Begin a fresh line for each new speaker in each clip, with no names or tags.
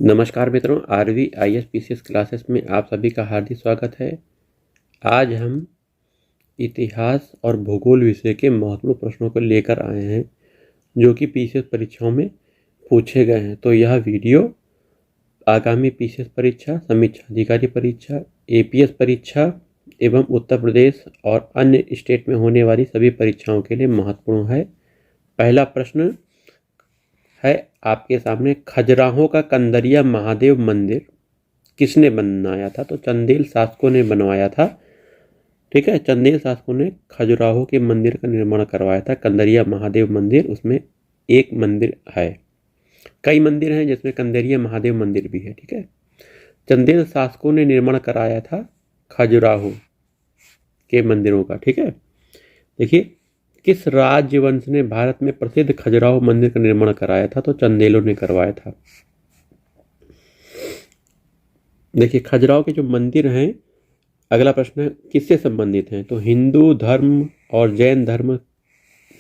नमस्कार मित्रों, RV IAS PCS classes में आप सभी का हार्दिक स्वागत है। आज हम इतिहास और भूगोल विषय के महत्वपूर्ण प्रश्नों को लेकर आए हैं जो कि पीसीएस परीक्षाओं में पूछे गए हैं। तो यह वीडियो आगामी पीसीएस परीक्षा, समीक्षा अधिकारी परीक्षा, एपीएस परीक्षा एवं उत्तर प्रदेश और अन्य स्टेट में होने वाली सभी परीक्षाओं के लिए महत्वपूर्ण है। पहला प्रश्न है आपके सामने, खजुराहो का कंदरिया महादेव मंदिर किसने बनाया था? तो चंदेल शासकों ने बनवाया था। ठीक है, चंदेल शासकों ने खजुराहो के मंदिर का निर्माण करवाया था। कंदरिया महादेव मंदिर उसमें एक मंदिर है, कई मंदिर हैं जिसमें कंदरिया महादेव मंदिर भी है। ठीक है, चंदेल शासकों ने निर्माण कराया था खजुराहो के मंदिरों का। ठीक है, देखिए, किस राजवंश ने भारत में प्रसिद्ध खजुराहो मंदिर का निर्माण कराया था? तो चंदेलों ने करवाया था। देखिए, खजुराहो के जो मंदिर हैं, अगला प्रश्न है किससे संबंधित हैं? तो हिंदू धर्म और जैन धर्म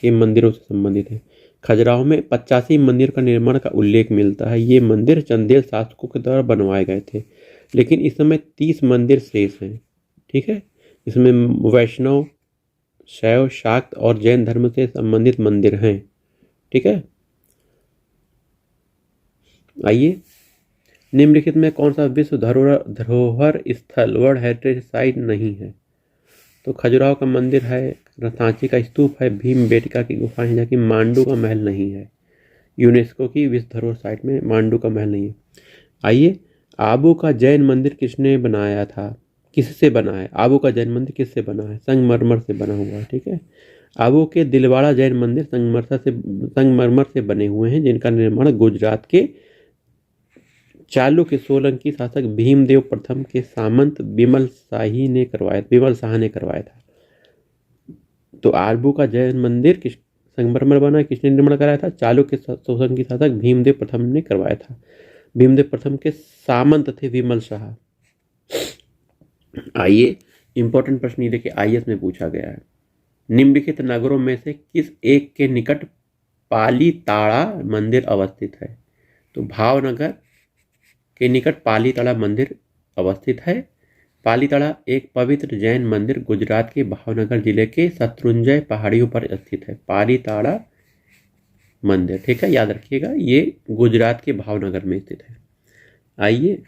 के मंदिरों से संबंधित है। खजुराहो में 85 मंदिर का निर्माण का उल्लेख मिलता है। ये मंदिर चंदेल शासकों के द्वारा बनवाए गए थे, लेकिन इस समय 30 मंदिर शेष हैं। ठीक है, इसमें वैष्णव, शैव, शाक्त और जैन धर्म से संबंधित मंदिर हैं। ठीक है, आइए, निम्नलिखित में कौन सा विश्व धरोहर स्थल वर्ल्ड हेरिटेज साइट नहीं है? तो खजुराहो का मंदिर है, सांची का स्तूप है, भीमबेटका की गुफा है, जबकि मांडू का महल नहीं है। यूनेस्को की विश्व धरोहर साइट में मांडू का महल नहीं है। आइए, आबू का जैन मंदिर किसने बनाया था? किससे बना है? आबू का जैन मंदिर किससे बना है? संगमरमर से बना हुआ है। ठीक है, आबू के दिलवाड़ा जैन मंदिर संगमरमर से बने हुए हैं, जिनका निर्माण गुजरात के चालुक्य सोलंकी शासक भीमदेव प्रथम के सामंत विमल शाह ने करवाया था। तो आबू का जैन मंदिर किस संगमरमर बना, किसने निर्माण कराया था? चालुक्य सोलंकी शासक भीमदेव प्रथम ने करवाया था। भीमदेव प्रथम के सामंत थे विमल शाह। आइए, इंपॉर्टेंट प्रश्न ये देखिए, आईएएस में पूछा गया है, निम्नलिखित नगरों में से किस एक के निकट पालीताड़ा मंदिर अवस्थित है? तो भावनगर के निकट पालीताड़ा मंदिर अवस्थित है। पालीताड़ा एक पवित्र जैन मंदिर गुजरात के भावनगर जिले के शत्रुंजय पहाड़ियों पर स्थित है। पालीताड़ा मंदिर, ठीक है, याद रखिएगा, ये गुजरात के भावनगर में स्थित है। आइए,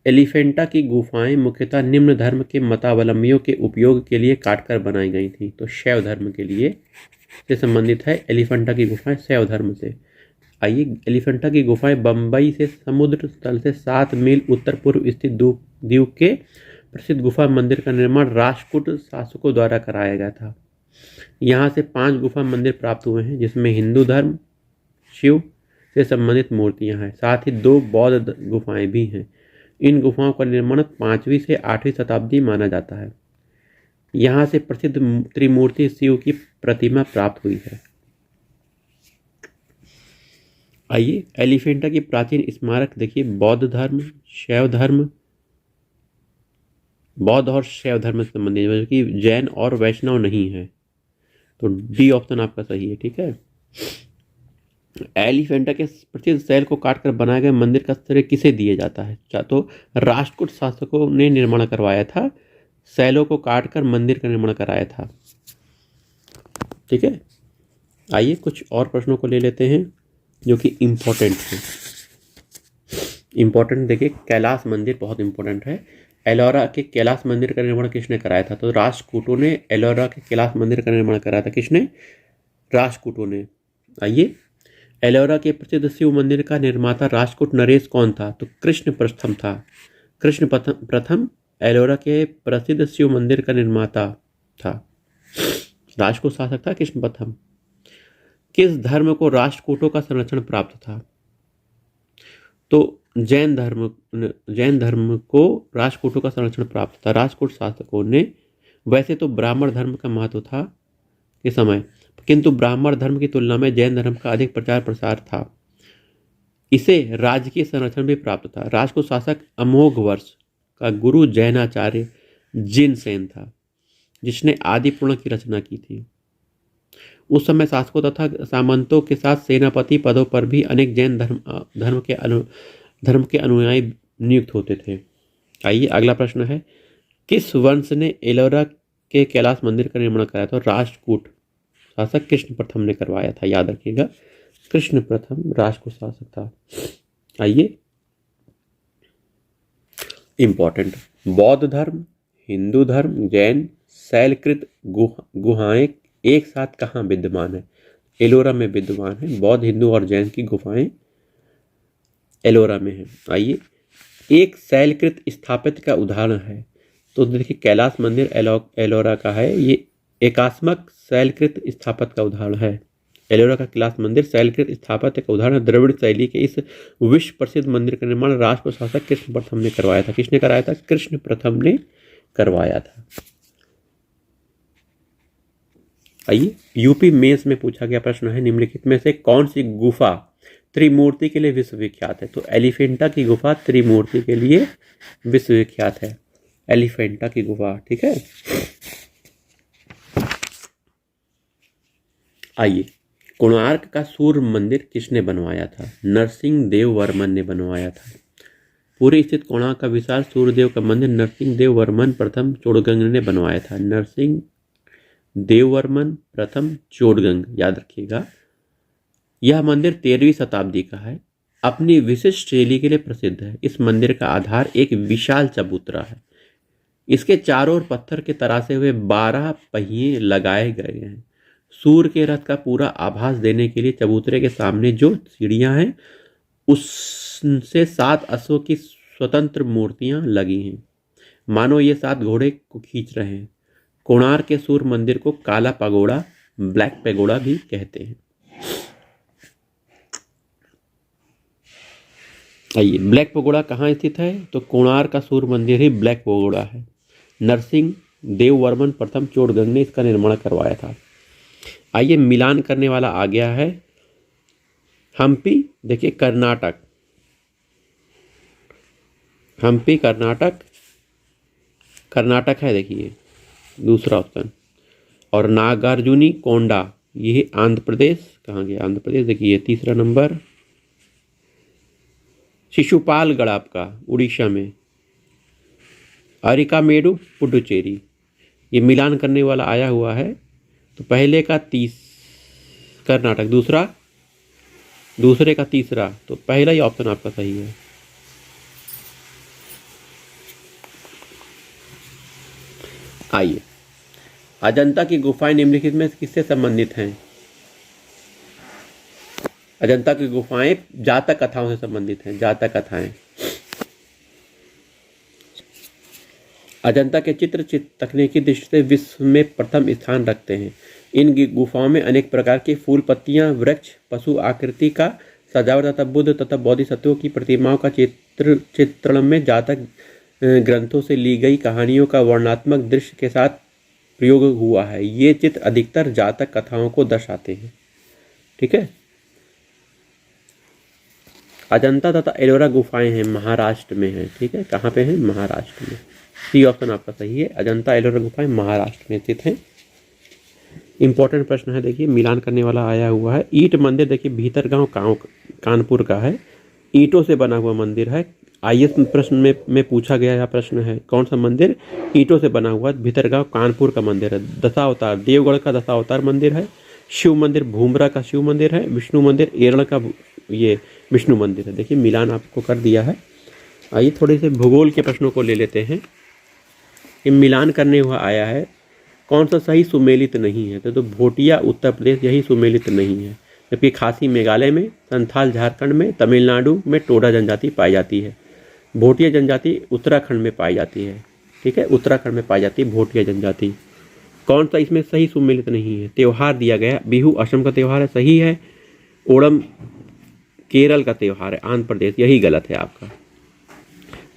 एलिफेंटा की गुफाएं मुख्यतः निम्न धर्म के मतावलंबियों के उपयोग के लिए काटकर बनाई गई थी। तो शैव धर्म के लिए से संबंधित है एलिफेंटा की गुफाएं, शैव धर्म से। आइए, एलिफेंटा की गुफाएं बंबई से समुद्र तल से 7 मील उत्तर पूर्व स्थित द्वीप के प्रसिद्ध गुफा मंदिर का निर्माण राष्ट्रकूट शासकों द्वारा कराया गया था। यहाँ से 5 गुफा मंदिर प्राप्त हुए हैं, जिसमें हिंदू धर्म, शिव से संबंधित मूर्तियां हैं, साथ ही 2 बौद्ध गुफाएं भी हैं। इन गुफाओं का निर्माण 5वीं से 8वीं शताब्दी माना जाता है। यहाँ से प्रसिद्ध त्रिमूर्ति शिव की प्रतिमा प्राप्त हुई है। आइए, एलिफेंटा की प्राचीन स्मारक देखिए, बौद्ध और शैव धर्म से संबंधित, जबकि जैन और वैष्णव नहीं है। तो डी ऑप्शन आपका सही है। ठीक है, एलिफेंटा के प्रसिद्ध शैल को काटकर बनाए गए मंदिर का श्रेय किसे दिया जाता है? तो राष्ट्रकूट शासकों ने निर्माण करवाया था, शैलों को काटकर मंदिर का निर्माण कराया था। ठीक है, आइए कुछ और प्रश्नों को ले लेते हैं जो कि इम्पोर्टेंट है। इम्पोर्टेंट देखिए, कैलाश मंदिर बहुत इंपॉर्टेंट है। एलोरा के कैलाश मंदिर का निर्माण किसने कराया था? तो राष्ट्रकूटों ने एलोरा के कैलाश मंदिर का निर्माण कराया था। किसने? राष्ट्रकूटों ने। आइए, एलोरा के प्रसिद्ध शिव मंदिर का निर्माता राष्ट्रकूट नरेश कौन था? तो कृष्ण प्रथम था। कृष्ण प्रथम एलोरा के प्रसिद्ध शिव मंदिर का निर्माता था। राष्ट्रकूट शासक था कृष्ण प्रथम। किस धर्म को राष्ट्रकूटों का संरक्षण प्राप्त था? तो जैन धर्म को राष्ट्रकूटों का संरक्षण प्राप्त था। राष्ट्रकूट शासकों ने, वैसे तो ब्राह्मण धर्म का महत्व था के समय, किंतु ब्राह्मण धर्म की तुलना में जैन धर्म का अधिक प्रचार प्रसार था। इसे राजकीय संरक्षण भी प्राप्त था। राष्ट्रकूट शासक अमोघ वर्ष का गुरु जैनाचार्य जिनसेन था, जिसने आदि पुराण की रचना की थी। उस समय शासकों तथा सामंतों के साथ सेनापति पदों पर भी अनेक जैन धर्म के धर्म के अनुयायी नियुक्त होते थे। आइए अगला प्रश्न है, किस वंश ने एलोरा के कैलाश मंदिर का निर्माण कराया था? राष्ट्रकूट शासक कृष्ण प्रथम ने करवाया था, याद रखिएगा, कृष्ण प्रथम राष्ट्रकूट शासक था। आइए इंपॉर्टेंट, बौद्ध धर्म, हिंदू धर्म, जैन शैलकृत गुहाएं एक साथ कहाँ विद्यमान है? एलोरा में विद्यमान है। बौद्ध, हिंदू और जैन की गुफाएं एलोरा में है। आइए, एक शैलकृत स्थापत्य का उदाहरण है, तो देखिए कैलाश मंदिर एलोरा का है। ये एकात्मक शैलकृत स्थापत्य का उदाहरण है। एलोरा का कैलाश मंदिर शैलकृत स्थापत्य का उदाहरण। द्रविड़ शैली के इस विश्व प्रसिद्ध मंदिर का निर्माण राष्ट्र शासक कृष्ण प्रथम ने करवाया था। किसने कराया था? कृष्ण प्रथम ने करवाया था। आइए, यूपी मेंस में पूछा गया प्रश्न है, निम्नलिखित में से कौन सी गुफा त्रिमूर्ति के लिए विश्वविख्यात है? तो एलिफेंटा की गुफा त्रिमूर्ति के लिए विश्वविख्यात है। एलिफेंटा की गुफा, ठीक है। आइए, कोणार्क का सूर्य मंदिर किसने बनवाया था? नरसिंह देव वर्मन ने बनवाया था। पूरी स्थित कोणार्क का विशाल सूर्यदेव का मंदिर नरसिंह देव वर्मन प्रथम चोड़गंग ने बनवाया था। नरसिंह देव वर्मन प्रथम चोड़गंग, याद रखिएगा। यह मंदिर 13वीं शताब्दी का है। अपनी विशिष्ट शैली के लिए प्रसिद्ध है। इस मंदिर का आधार एक विशाल चबूतरा है। इसके चारों ओर पत्थर के तरासे हुए 12 पहिए लगाए गए हैं। सूर्य के रथ का पूरा आभास देने के लिए चबूतरे के सामने जो सीढ़ियां हैं उससे 7 अश्वों की स्वतंत्र मूर्तियां लगी हैं, मानो ये 7 घोड़े को खींच रहे हैं। कोणार्क के सूर्य मंदिर को काला पगोड़ा, ब्लैक पैगोडा भी कहते हैं। आइए, ब्लैक पगोड़ा कहाँ स्थित है? तो कोणार्क का सूर्य मंदिर ही ब्लैक पगोड़ा है। नरसिंह देव वर्मन प्रथम चोड़गंग ने इसका निर्माण करवाया था। आइए, मिलान करने वाला आ गया है हम्पी। देखिए कर्नाटक, हम्पी कर्नाटक, कर्नाटक है, देखिए दूसरा ऑप्शन। और नागार्जुनी कोंडा ये आंध्र प्रदेश, कहाँ गया आंध्र प्रदेश? देखिए तीसरा नंबर। शिशुपालगढ़ आपका उड़ीसा में। अरिकामेडु पुडुचेरी। ये मिलान करने वाला आया हुआ है। तो पहले का 30 कर्नाटक, दूसरे का तीसरा, तो पहला ही ऑप्शन आपका सही है। आइए, अजंता की गुफाएं निम्नलिखित में किससे संबंधित हैं? अजंता की गुफाएं जातक कथाओं से संबंधित हैं। जातक कथाएं। अजंता के चित्र तकनीकी दृष्टि से विश्व में प्रथम स्थान रखते हैं। इन गुफाओं में अनेक प्रकार की फूल, पत्तियां, वृक्ष, पशु आकृति का सजावट तथा बुद्ध तथा बोधिसत्वों की प्रतिमाओं का चित्रण में जातक ग्रंथों से ली गई कहानियों का वर्णनात्मक दृश्य के साथ प्रयोग हुआ है। ये चित्र अधिकतर जातक कथाओं को दर्शाते हैं, ठीक है। अजंता तथा एलोरा गुफाएं हैं, महाराष्ट्र में है, ठीक है। कहाँ पे है? महाराष्ट्र में। सी ऑप्शन आपका सही है। अजंता एलोरा गुफाएं महाराष्ट्र में स्थित हैं। इंपॉर्टेंट प्रश्न है, देखिए मिलान करने वाला आया हुआ है। ईंट मंदिर, देखिए भीतरगांव कानपुर का है। ईंटों से बना हुआ मंदिर है। आईएएस प्रश्न में पूछा गया यह प्रश्न है, कौन सा मंदिर ईंटों से बना हुआ? भीतरगांव कानपुर का मंदिर है। दशावतार, देवगढ़ का दशावतार मंदिर है। शिव मंदिर भूमरा का शिव मंदिर है। विष्णु मंदिर एरण का ये विष्णु मंदिर है। देखिए मिलान आपको कर दिया है। आइए थोड़े से भूगोल के प्रश्नों को ले लेते हैं। ये मिलान करने हुआ आया है, कौन सा सही सुमेलित नहीं है? तो भोटिया उत्तर प्रदेश यही सुमेलित नहीं है। जबकि खासी मेघालय में, संथाल झारखंड में, तमिलनाडु में टोडा जनजाति पाई जाती है। भोटिया जनजाति उत्तराखंड में पाई जाती है, ठीक है। उत्तराखंड में पाई जाती है भोटिया जनजाति। कौन सा इसमें सही सुमेलित नहीं है? त्यौहार दिया गया, बिहू असम का त्यौहार है, सही है। ओणम केरल का त्यौहार है, आंध्र प्रदेश, यही गलत है आपका।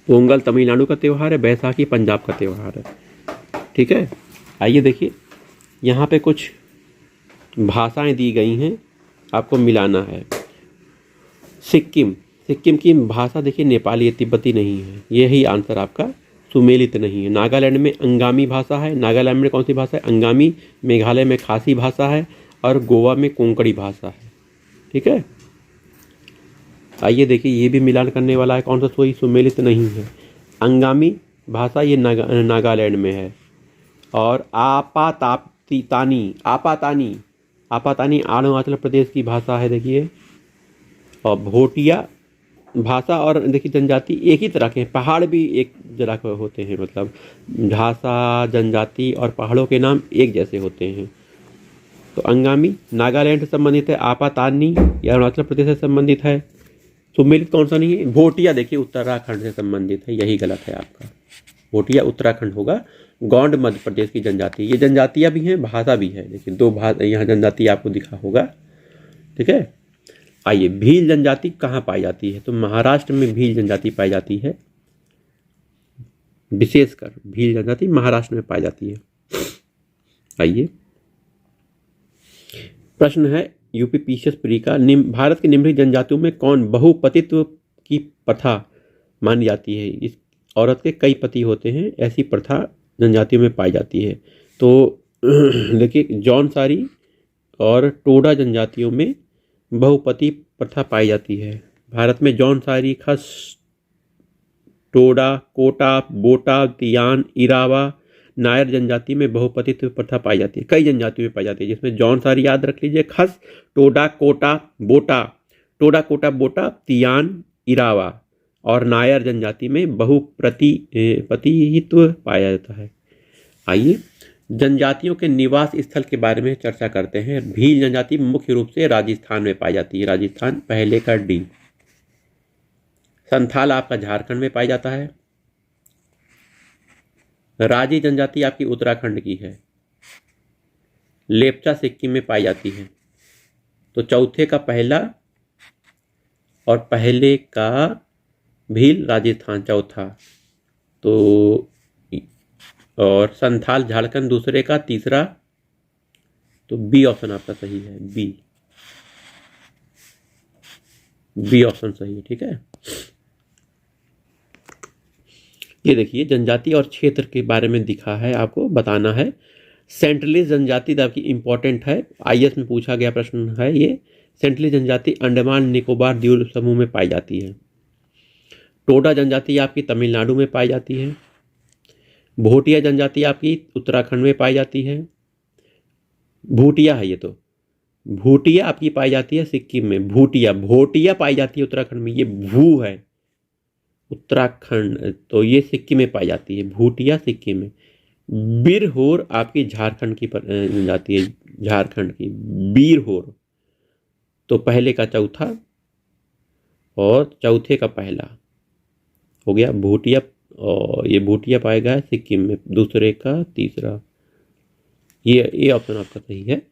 पोंगल तमिलनाडु का त्यौहार है। बैसाखी पंजाब का त्यौहार है, ठीक है। आइए देखिए, यहाँ पे कुछ भाषाएं दी गई हैं, आपको मिलाना है। सिक्किम की भाषा देखिए नेपाली है, तिब्बती नहीं है। यही आंसर आपका सुमेलित नहीं है। नागालैंड में अंगामी भाषा है। नागालैंड में कौन सी भाषा है? अंगामी। मेघालय में खासी भाषा है और गोवा में कोंकणी भाषा है, ठीक है। आइए देखिए, ये भी मिलान करने वाला है। कौन सा सोई सुमेलित नहीं है? अंगामी भाषा ये नागालैंड में है। और आपातानी आपातानी आपातानी अरुणाचल प्रदेश की भाषा है देखिए। और भोटिया भाषा और देखिए जनजाति एक ही तरह के हैं, पहाड़ भी एक जगह के होते हैं, मतलब भाषा जनजाति और पहाड़ों के नाम एक जैसे होते हैं। तो अंगामी नागालैंड से संबंधित है, आपातानी या अरुणाचल प्रदेश से संबंधित है। सुमेलित कौन सा नहीं है? भोटिया देखिए उत्तराखंड से संबंधित है, यही गलत है आपका। भोटिया उत्तराखंड होगा। गौंड मध्य प्रदेश की जनजाति, ये जनजातियाँ भी हैं, भाषा भी है। देखिए दो भाषा यहाँ जनजाति आपको दिखा होगा, ठीक है। आइए, भील जनजाति कहाँ पाई जाती है? तो महाराष्ट्र में भील जनजाति पाई जाती है, विशेषकर भील जनजाति महाराष्ट्र में पाई जाती है। आइए, प्रश्न है यूपी पीसीएस प्री का, भारत की निम्नलिखित जनजातियों में कौन बहुपतित्व की प्रथा मानी जाती है? इस औरत के कई पति होते हैं, ऐसी प्रथा जनजातियों में पाई जाती है। तो देखिए, जौनसारी और टोडा जनजातियों में बहुपति प्रथा पाई जाती है। भारत में जौनसारी, खस, टोडा, कोटा, बोटा, तियान, इरावा, नायर जनजाति में बहुपतित्व प्रथा पाई जाती है। कई जनजातियों में पाई जाती है, जिसमें जौनसारी याद रख लीजिए, खस, टोडा, कोटा, बोटा, तियान, इरावा, और नायर जनजाति में बहुपतित्व पाया जाता है। आइए, जनजातियों के निवास स्थल के बारे में चर्चा करते हैं। भील जनजाति मुख्य रूप से राजस्थान में पाई जाती है, राजस्थान पहले का डी। संथाल आपका झारखंड में पाया जाता है। राजी जनजाति आपकी उत्तराखंड की है। लेप्चा सिक्किम में पाई जाती है। तो चौथे का पहला और पहले का भील राजस्थान चौथा, तो और संथाल झारखंड दूसरे का, तीसरा, तो बी ऑप्शन आपका सही है। बी ऑप्शन सही है, ठीक है। ये देखिए, जनजाति और क्षेत्र के बारे में दिखा है, आपको बताना है। सेंट्रली जनजाति आपकी इंपॉर्टेंट है, आईएएस में पूछा गया प्रश्न है ये। सेंट्रली जनजाति अंडमान निकोबार द्वीप समूह में पाई जाती है। टोडा जनजाति आपकी तमिलनाडु में पाई जाती है। भोटिया जनजाति आपकी उत्तराखंड में पाई जाती है। भूटिया है ये, तो भूटिया आपकी पाई जाती है सिक्किम में। भोटिया पाई जाती है उत्तराखंड में, ये भू है उत्तराखंड, तो ये सिक्किम में पाई जाती है। भूटिया सिक्किम में। बिरहोर आपकी झारखंड की जाती है, झारखंड की बिरहोर, तो पहले का चौथा और चौथे का पहला हो गया भूटिया, और ये भूटिया पाएगा सिक्किम में, दूसरे का तीसरा। ये ऑप्शन आपका सही है,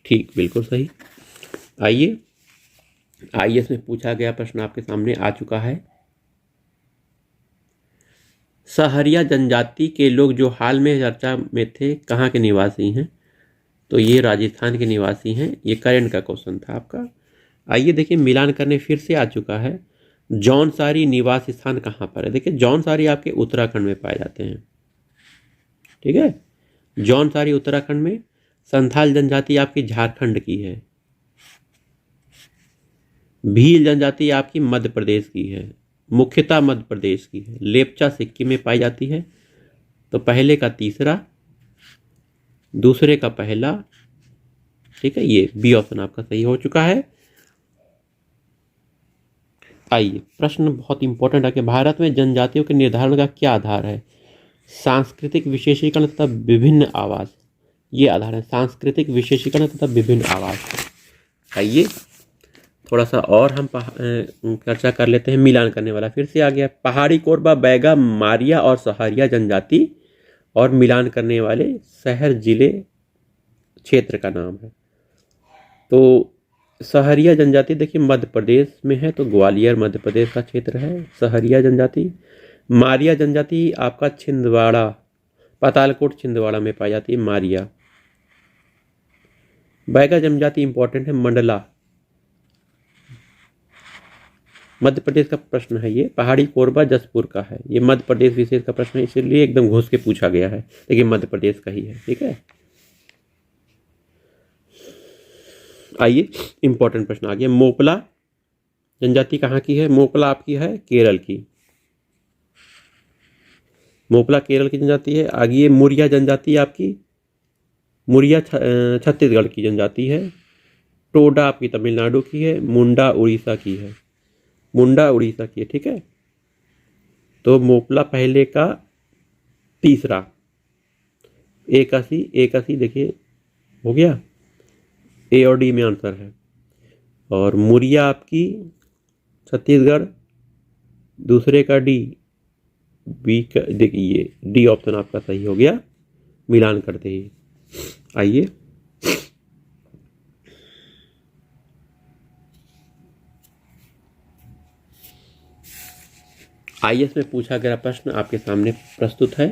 ठीक, बिल्कुल सही। आइए, आईएएस में पूछा गया प्रश्न आपके सामने आ चुका है। सहरिया जनजाति के लोग जो हाल में चर्चा में थे, कहाँ के निवासी हैं? तो ये राजस्थान के निवासी हैं। ये करंट का क्वेश्चन था आपका। आइए देखिए, मिलान करने फिर से आ चुका है। जौनसारी निवास स्थान कहाँ पर है? देखिए, जौनसारी आपके उत्तराखंड में पाए जाते हैं, ठीक है। जौनसारी उत्तराखंड में। संथाल जनजाति आपकी झारखंड की है। भील जनजाति आपकी मध्य प्रदेश की है, मुख्यतः मध्य प्रदेश की है। लेप्चा सिक्किम में पाई जाती है, तो पहले का तीसरा, दूसरे का पहला, ठीक है। ये बी ऑप्शन आपका सही हो चुका है। आइए, प्रश्न बहुत इंपॉर्टेंट है कि भारत में जनजातियों के निर्धारण का क्या आधार है? सांस्कृतिक विशेषीकरण तथा विभिन्न आवास, ये आधार है। सांस्कृतिक विशेषीकरण तथा विभिन्न आवास। आइए, थोड़ा सा और हम चर्चा कर लेते हैं। मिलान करने वाला फिर से आ गया। पहाड़ी कोरबा, बैगा, मारिया और सहारिया जनजाति, और मिलान करने वाले शहर, जिले, क्षेत्र का नाम है। तो सहरिया जनजाति देखिए मध्य प्रदेश में है, तो ग्वालियर मध्य प्रदेश का क्षेत्र है सहरिया जनजाति। मारिया जनजाति आपका छिंदवाड़ा, पातालकोट छिंदवाड़ा में पाई जाती है मारिया। बैगा जनजाति इंपॉर्टेंट है, मंडला, मध्य प्रदेश का प्रश्न है ये। पहाड़ी कोरबा जसपुर का है, ये मध्य प्रदेश विशेष का प्रश्न है, इसलिए एकदम घुस के पूछा गया है, लेकिन मध्य प्रदेश का ही है, ठीक है। आइए, इंपॉर्टेंट प्रश्न आ गया। मोपला जनजाति कहाँ की है? मोपला आपकी है केरल की, मोपला केरल की जनजाति है। आगे ये मुरिया जनजाति आपकी, मुरिया छत्तीसगढ़ की जनजाति है। टोडा आपकी तमिलनाडु की है। मुंडा उड़ीसा की है, मुंडा उड़ीसा की है, ठीक है। तो मोपला पहले का तीसरा, 81 81 देखिए हो गया, ए और डी में आंसर है। और मुरिया आपकी छत्तीसगढ़, दूसरे का डी, बी का देखिए ये डी ऑप्शन आपका सही हो गया मिलान करते ही। आइए आईएएस में पूछा गया प्रश्न आपके सामने प्रस्तुत है।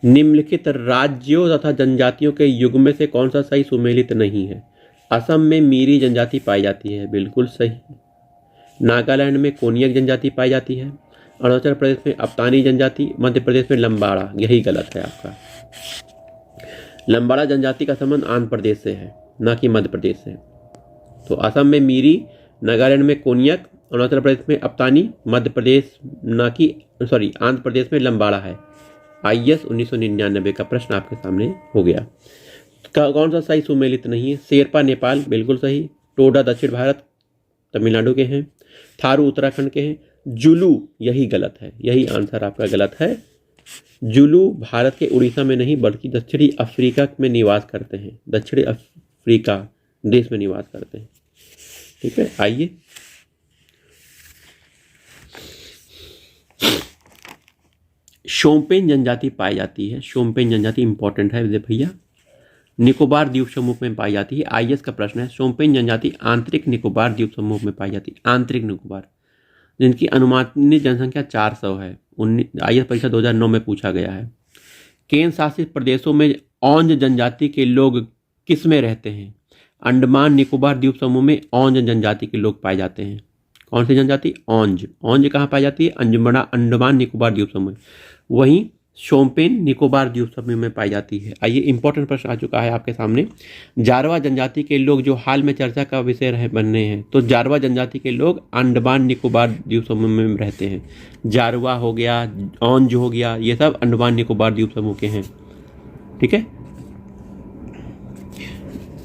निम्नलिखित राज्यों तथा जनजातियों के युग्म से कौन सा सही सुमेलित नहीं है? असम में मीरी जनजाति पाई जाती है, बिल्कुल सही। नागालैंड में कोनियक जनजाति पाई जाती है। अरुणाचल प्रदेश में अफ्तानी जनजाति, मध्य प्रदेश में लंबाड़ा, यही गलत है आपका। लंबाड़ा जनजाति का संबंध आंध्र प्रदेश से है, ना कि मध्य प्रदेश से। तो असम में मीरी, नागालैंड में कोनियक, अरुणाचल प्रदेश में अफ्तानी, मध्य प्रदेश आंध्र प्रदेश में लंबाड़ा है। आईएएस 1999 का प्रश्न आपके सामने हो गया। कौन सा सही सुमेलित नहीं है? शेरपा नेपाल, बिल्कुल सही। टोडा दक्षिण भारत, तमिलनाडु के हैं। थारू उत्तराखंड के हैं। जुलू, यही गलत है, यही आंसर आपका गलत है। जुलू भारत के उड़ीसा में नहीं बल्कि दक्षिणी अफ्रीका में निवास करते हैं, दक्षिणी अफ्रीका देश में निवास करते हैं, ठीक है। आइए शोम्पेन जनजाति पाई जाती है, शोम्पेन जनजाति इंपॉर्टेंट है विजय भैया, निकोबार द्वीप समूह में पाई जाती है। आईएएस का प्रश्न है, शोम्पेन जनजाति आंतरिक निकोबार द्वीप समूह में पाई जाती है, आंतरिक निकोबार, जिनकी अनुमानित जनसंख्या 400 है। आईएएस परीक्षा 2009 में पूछा गया है। केंद्र शासित प्रदेशों में औंज जनजाति के लोग किस में रहते हैं? अंडमान निकोबार द्वीप समूह में औंज जनजाति के लोग पाए जाते हैं। कौन सी जनजाति? औंज। औंज कहाँ पाई जाती है? अंडमान निकोबार द्वीप समूह। वहीं शोम्पेन निकोबार द्वीप समूह में पाई जाती है। आइए इंपॉर्टेंट प्रश्न आ चुका है आपके सामने। जारवा जनजाति के लोग जो हाल में चर्चा का विषय रहे बनने हैं, तो जारवा जनजाति के लोग अंडमान निकोबार द्वीप समूह में रहते हैं। जारवा हो गया, औंज हो गया, ये सब अंडमान निकोबार द्वीप समूह के हैं, ठीक है।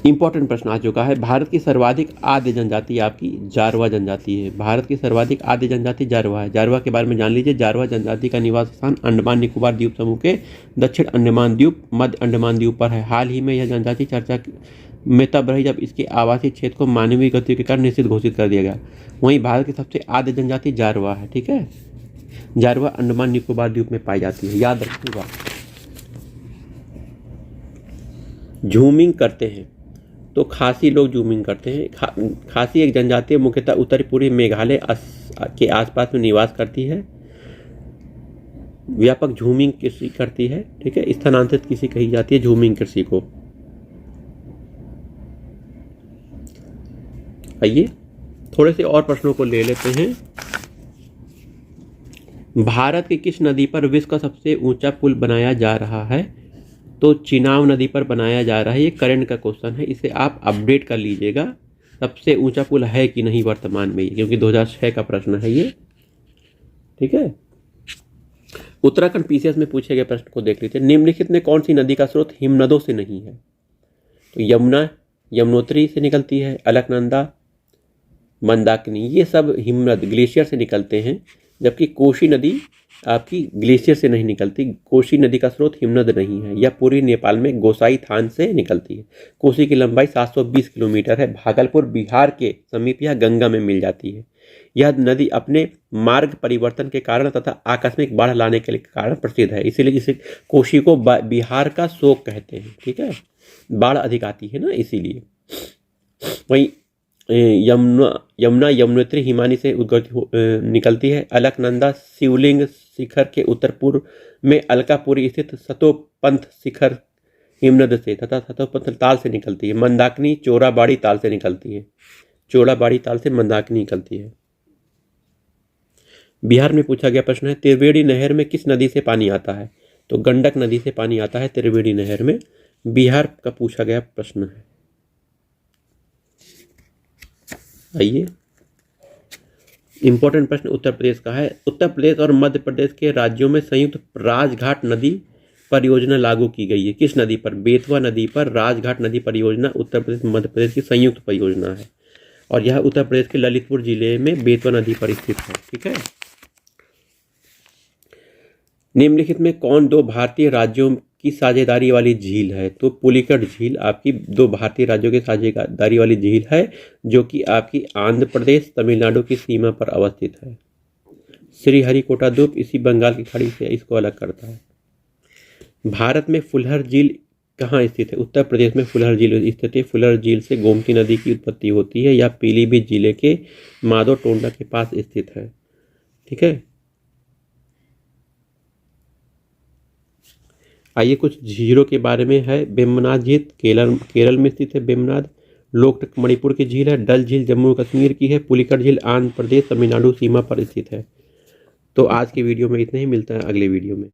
इंपॉर्टेंट प्रश्न आ चुका है। भारत की सर्वाधिक आद्य जनजाति आपकी जारवा जनजाति है। भारत की सर्वाधिक आद्य जनजाति जारवा है। जारवा के बारे में जान लीजिए। जारवा जनजाति का निवास स्थान अंडमान निकोबार द्वीप समूह के दक्षिण अंडमान द्वीप, मध्य अंडमान द्वीप पर है। हाल ही में यह जनजाति चर्चा में तब रही जब इसके आवासीय क्षेत्र को मानवीय गतिविधि के कारण निषिद्ध घोषित कर दिया गया। वहीं भारत की सबसे आद्य जनजाति जारवा है, ठीक है। जारवा अंडमान निकोबार द्वीप में पाई जाती है, याद रखिएगा। झूमिंग करते हैं तो खासी लोग जूमिंग करते हैं। खासी एक जनजाति मुख्यतः उत्तरी पूर्वी मेघालय के आसपास में निवास करती है। व्यापक झूमिंग कृषि करती है, ठीक है। स्थानांतरित कृषि कही जाती है झूमिंग कृषि को। आइए थोड़े से और प्रश्नों को ले लेते हैं। भारत की किस नदी पर विश्व का सबसे ऊंचा पुल बनाया जा रहा है? तो चिनाब नदी पर बनाया जा रहा है। ये करंट का क्वेश्चन है, इसे आप अपडेट कर लीजिएगा। सबसे ऊंचा पुल है कि नहीं वर्तमान में, क्योंकि 2006 का प्रश्न है ये, ठीक है। उत्तराखंड पीसीएस में पूछे गए प्रश्न को देख लीजिए। निम्नलिखित में कौन सी नदी का स्रोत हिमनदों से नहीं है? तो यमुना यमुनोत्री से निकलती है, अलकनंदा, मंदाकिनी, ये सब हिमनद ग्लेशियर से निकलते हैं, जबकि कोशी नदी आपकी ग्लेशियर से नहीं निकलती। कोशी नदी का स्रोत हिमनद नहीं है। यह पूर्वी नेपाल में गोसाई थान से निकलती है। कोसी की लंबाई 720 किलोमीटर है। भागलपुर बिहार के समीप यह गंगा में मिल जाती है। यह नदी अपने मार्ग परिवर्तन के कारण तथा आकस्मिक बाढ़ लाने के कारण प्रसिद्ध है, इसीलिए इसे कोशी को बिहार का शोक कहते हैं, ठीक है। बाढ़ अधिक आती है ना, इसीलिए। वहीं यमुना यमुनोत्री हिमानी से निकलती है। अलकनंदा शिवलिंग शिखर के उत्तर पूर्व में अलकापुरी स्थित सतोपंथ शिखर हिमनद से तथा सतोपंथ ताल से निकलती है। मंदाकिनी चोराबाड़ी ताल से निकलती है। चोराबाड़ी ताल से मंदाकिनी निकलती है। बिहार में पूछा गया प्रश्न है, त्रिवेणी नहर में किस नदी से पानी आता है? तो गंडक नदी से पानी आता है त्रिवेणी नहर में। बिहार का पूछा गया प्रश्न है। आइए इंपॉर्टेंट प्रश्न उत्तर प्रदेश का है। उत्तर प्रदेश और मध्य प्रदेश के राज्यों में संयुक्त राजघाट नदी परियोजना लागू की गई है। किस नदी पर? बेतवा नदी पर राजघाट नदी परियोजना उत्तर प्रदेश मध्य प्रदेश की संयुक्त परियोजना है और यह उत्तर प्रदेश के ललितपुर जिले में बेतवा नदी पर स्थित है। ठीक है। निम्नलिखित में कौन दो भारतीय राज्यों की साझेदारी वाली झील है? तो पुलिकट झील आपकी दो भारतीय राज्यों की साझेदारी वाली झील है जो कि आपकी आंध्र प्रदेश तमिलनाडु की सीमा पर अवस्थित है। श्रीहरिकोटा द्वीप इसी बंगाल की खाड़ी से इसको अलग करता है। भारत में फुलहर झील कहाँ स्थित है? उत्तर प्रदेश में फुलहर झील स्थित है। फुलहर झील से गोमती नदी की उत्पत्ति होती है। यह पीलीभीत जिले के माधो टोंडा के पास स्थित है। ठीक है। आइए कुछ झीलों के बारे में है। वेम्बनाड झील केरल में स्थित है। वेम्बनाड। लोकटक मणिपुर की झील है। डल झील जम्मू कश्मीर की है। पुलिकट झील आंध्र प्रदेश तमिलनाडु सीमा पर स्थित है। तो आज की वीडियो में इतना ही, मिलता है अगले वीडियो में।